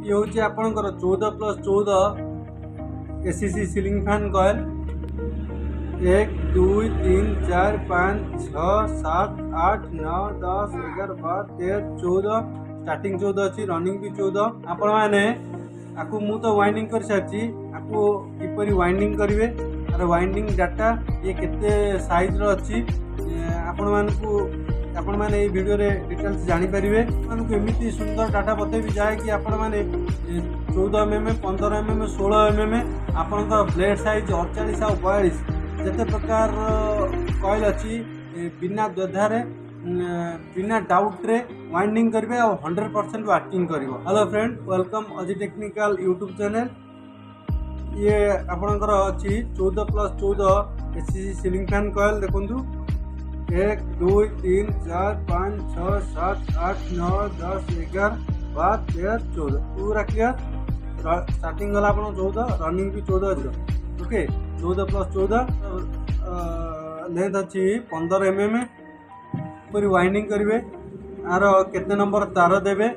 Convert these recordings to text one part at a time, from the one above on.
ये हूँ आपणकर 14+14 ACC ceiling fan coil 1 2 3 4 5 6 7 8 9 10 11 12 13 14 starting 14 अच्छी रनिंग भी 14 आपण मैंने आपको मु तो वाइंडिंग कर सारी आपको किपरि वाइंडिंग करेंगे और वाइंडिंग डाटा ये केते साइज रो अच्छी आपण मैंने ये वीडियो रे डिटेल्स जानी परिवे आपको एमती सुंदर डाटा बतेबी जाए कि आपण मैंने 14 mm 15 mm 16 mm आपणकर ब्लेड साइज 48 और 42 जिते प्रकार कॉइल अच्छी बिना द्वधारे बिना डाउट रे वाइंडिंग करेंगे और 100% वर्किंग करिवो। हेलो फ्रेंड, वेलकम अजी टेक्निकल यूट्यूब चैनल। ये आपणकर अच्छी 14+14 एसीसी सीलिंग फैन कॉइल देखु 1 2 3 4 5 6 7 8 9 10 11 12 13 14 पूरा क्लियर। स्टार्टिंग गला आप 14 रनिंग भी 14 अच्छे ओके। 14+14 लेंथ अच्छी 15 mm पूरी वाइंडिंग करेंगे आर केते नंबर तार देवे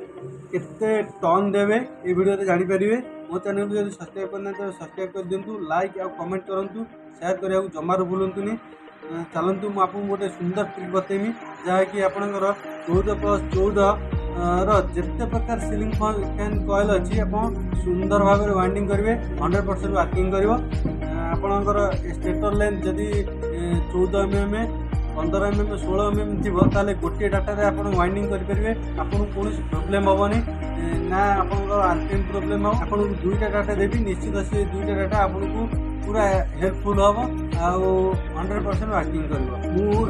केते टन देवे ये वीडियो जानीपर। मो चैनल को सब्सक्राइब करना तो सब्सक्राइब कर दिंतु, लाइक और कमेंट करूँ, शेयर करने को जमार भूलुनी। चलतु मुझे आपको गोटे सुंदर ट्रिक बतेमी जहाँकि आपंकर 14+14 जिते प्रकार सीलिंग फैन कॉइल अच्छी आप सुंदर भाव में वाइंडिंग करेंगे 100% वर्किंग कर आपणकर स्टेटर लेंथ जदि 14 mm 15 mm 16 mm थी ताले गोटे डाटा आप वाइंडिंग करेंगे आपको कौन प्रोब्लेम हेनी ना आपंकर आरपीएम प्रोब्लेम हो। आपको दुईटा डाटा देवी निश्चित से दुईटा डाटा आपको पूरा हेल्पफुल हम आउ 100% वर्किंग कर।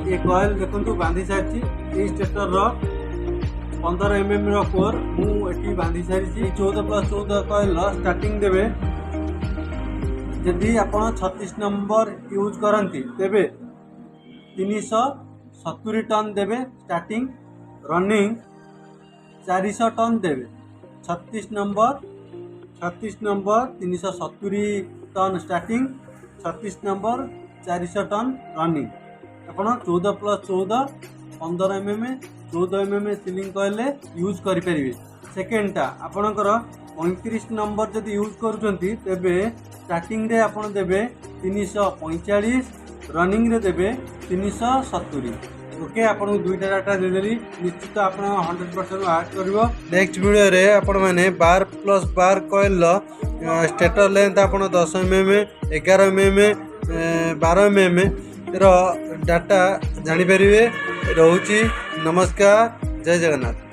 ये कॉइल देखो बांधी सारी ये स्टेटर 15 mm कोर मुझे बांधी सारी 14+14 कॉइल स्टार्टिंग देवे जदि आप 36 नंबर यूज करती तेबे 370 टन देवे स्टार्टिंग, रनिंग 400 टन देवे। 36 number 370 ton starting, 36 number 400 ton running. ଆପଣ 14+14 15 mm 14 mm sealing coil use करेंगे। सेकेंडटा आपणकर 35 नंबर जब यूज करुँचे तेबे स्टार्टिंग रे आपन देवे 345, रनिंग रे देवे 370 ओके। आपन दुईटा डाटा देदेली निश्चित आप 100% वर्क करिवो। नेक्स्ट वीडियो रे आपण माने 12+12 कॉइल स्टेटर लेंथ आप 10 mm 11 mm 12 mm रो डाटा जानी परिवे। रहूची नमस्कार, जय जगन्नाथ।